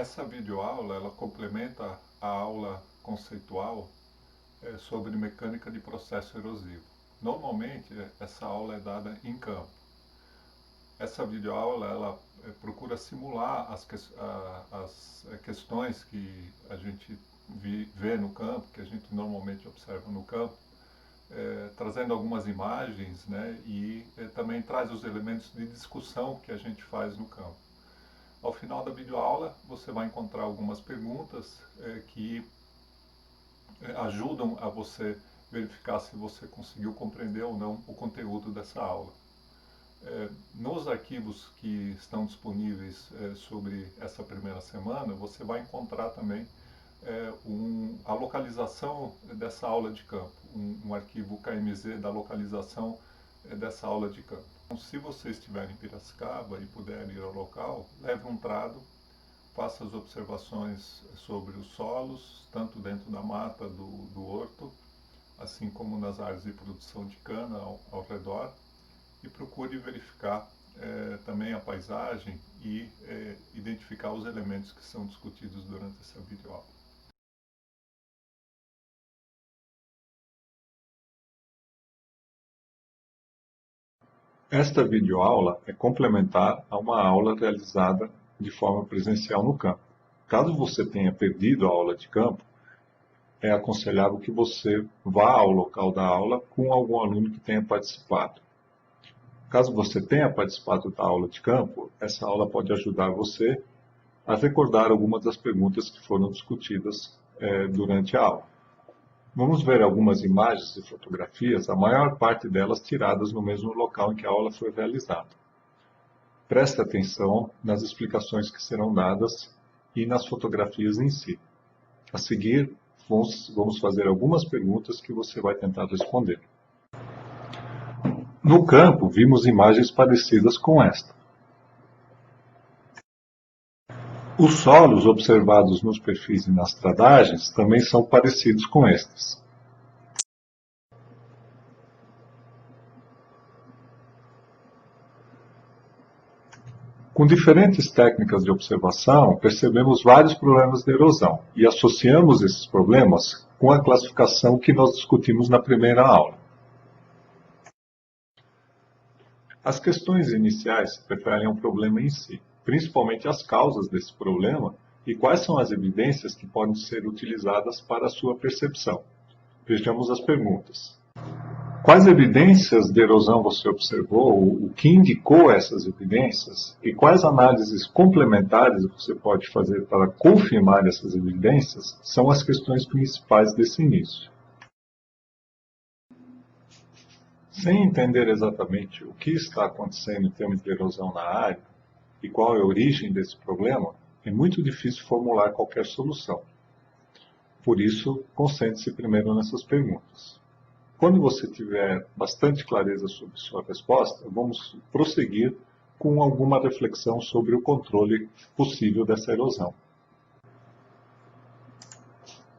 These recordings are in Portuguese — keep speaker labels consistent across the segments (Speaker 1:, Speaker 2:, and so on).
Speaker 1: Essa videoaula ela complementa a aula conceitual sobre mecânica de processo erosivo. Normalmente essa aula é dada em campo. Essa videoaula ela procura simular as questões que a gente vê no campo, que a gente normalmente observa no campo, trazendo algumas imagens, né, e também traz os elementos de discussão que a gente faz no campo. Ao final da videoaula, você vai encontrar algumas perguntas que ajudam a você verificar se você conseguiu compreender ou não o conteúdo dessa aula. Nos arquivos que estão disponíveis sobre essa primeira semana, você vai encontrar também a localização dessa aula de campo, um arquivo KMZ da localização dessa aula de campo. Então, se você estiver em Piracicaba e puder ir ao local, leve um trado, faça as observações sobre os solos, tanto dentro da mata do horto, assim como nas áreas de produção de cana ao redor, e procure verificar também a paisagem e identificar os elementos que são discutidos durante essa videoaula. Esta videoaula é complementar a uma aula realizada de forma presencial no campo. Caso você tenha perdido a aula de campo, é aconselhável que você vá ao local da aula com algum aluno que tenha participado. Caso você tenha participado da aula de campo, essa aula pode ajudar você a recordar algumas das perguntas que foram discutidas durante a aula. Vamos ver algumas imagens e fotografias, a maior parte delas tiradas no mesmo local em que a aula foi realizada. Preste atenção nas explicações que serão dadas e nas fotografias em si. A seguir, vamos fazer algumas perguntas que você vai tentar responder. No campo, vimos imagens parecidas com esta. Os solos observados nos perfis e nas tradagens também são parecidos com estes. Com diferentes técnicas de observação, percebemos vários problemas de erosão e associamos esses problemas com a classificação que nós discutimos na primeira aula. As questões iniciais se referem ao problema em si, principalmente as causas desse problema e quais são as evidências que podem ser utilizadas para a sua percepção. Vejamos as perguntas. Quais evidências de erosão você observou, o que indicou essas evidências e quais análises complementares você pode fazer para confirmar essas evidências são as questões principais desse início. Sem entender exatamente o que está acontecendo em termos de erosão na área e qual é a origem desse problema, é muito difícil formular qualquer solução. Por isso, concentre-se primeiro nessas perguntas. Quando você tiver bastante clareza sobre sua resposta, vamos prosseguir com alguma reflexão sobre o controle possível dessa erosão.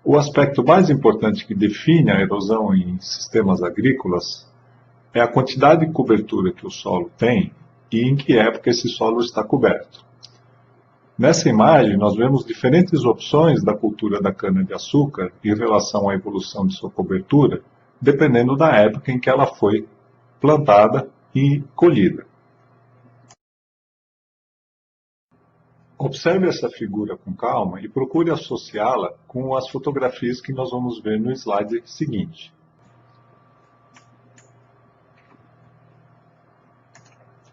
Speaker 1: O aspecto mais importante que define a erosão em sistemas agrícolas é a quantidade de cobertura que o solo tem e em que época esse solo está coberto. Nessa imagem, nós vemos diferentes opções da cultura da cana-de-açúcar em relação à evolução de sua cobertura, dependendo da época em que ela foi plantada e colhida. Observe essa figura com calma e procure associá-la com as fotografias que nós vamos ver no slide seguinte.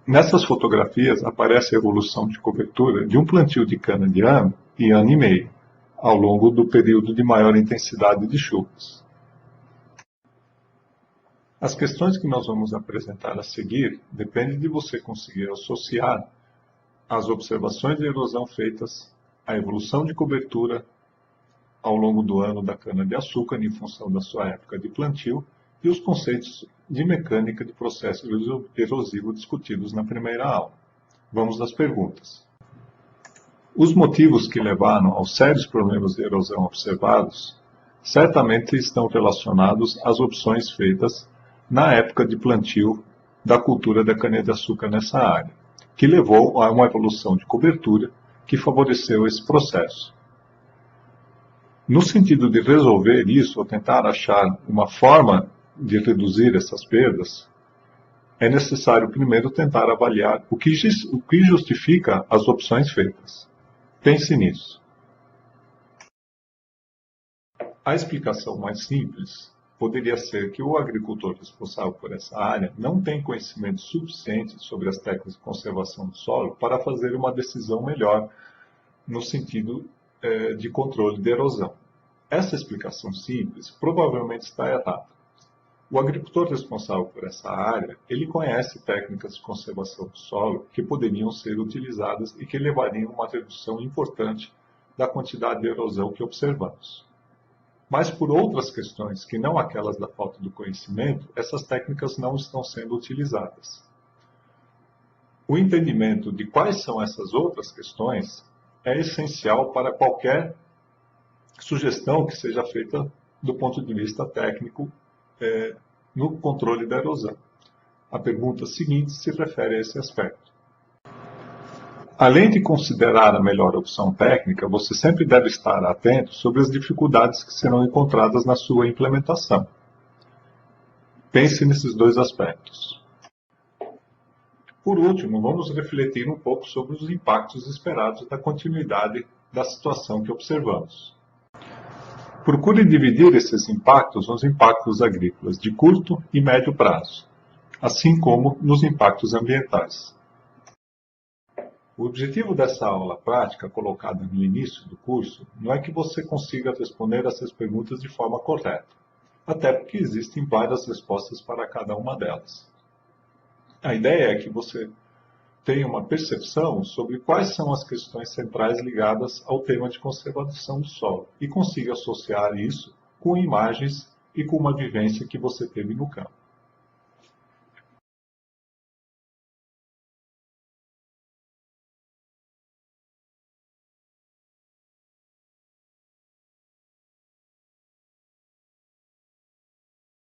Speaker 1: Nessas fotografias aparece a evolução de cobertura de um plantio de cana de ano e ano e meio, ao longo do período de maior intensidade de chuvas. As questões que nós vamos apresentar a seguir dependem de você conseguir associar as observações de erosão feitas à evolução de cobertura ao longo do ano da cana-de-açúcar em função da sua época de plantio e os conceitos de mecânica de processo erosivo discutidos na primeira aula. Vamos às perguntas. Os motivos que levaram aos sérios problemas de erosão observados certamente estão relacionados às opções feitas na época de plantio da cultura da cana-de-açúcar nessa área, que levou a uma evolução de cobertura que favoreceu esse processo. No sentido de resolver isso, ou tentar achar uma forma de reduzir essas perdas, é necessário primeiro tentar avaliar o que justifica as opções feitas. Pense nisso. A explicação mais simples poderia ser que o agricultor responsável por essa área não tem conhecimento suficiente sobre as técnicas de conservação do solo para fazer uma decisão melhor no sentido de controle de erosão. Essa explicação simples provavelmente está errada. O agricultor responsável por essa área, ele conhece técnicas de conservação do solo que poderiam ser utilizadas e que levariam a uma redução importante da quantidade de erosão que observamos. Mas por outras questões, que não aquelas da falta do conhecimento, essas técnicas não estão sendo utilizadas. O entendimento de quais são essas outras questões é essencial para qualquer sugestão que seja feita do ponto de vista técnico no controle da erosão. A pergunta seguinte se refere a esse aspecto. Além de considerar a melhor opção técnica, você sempre deve estar atento sobre as dificuldades que serão encontradas na sua implementação. Pense nesses dois aspectos. Por último, vamos refletir um pouco sobre os impactos esperados da continuidade da situação que observamos. Procure dividir esses impactos nos impactos agrícolas de curto e médio prazo, assim como nos impactos ambientais. O objetivo dessa aula prática colocada no início do curso não é que você consiga responder essas perguntas de forma correta, até porque existem várias respostas para cada uma delas. A ideia é que você tenha uma percepção sobre quais são as questões centrais ligadas ao tema de conservação do solo e consiga associar isso com imagens e com uma vivência que você teve no campo.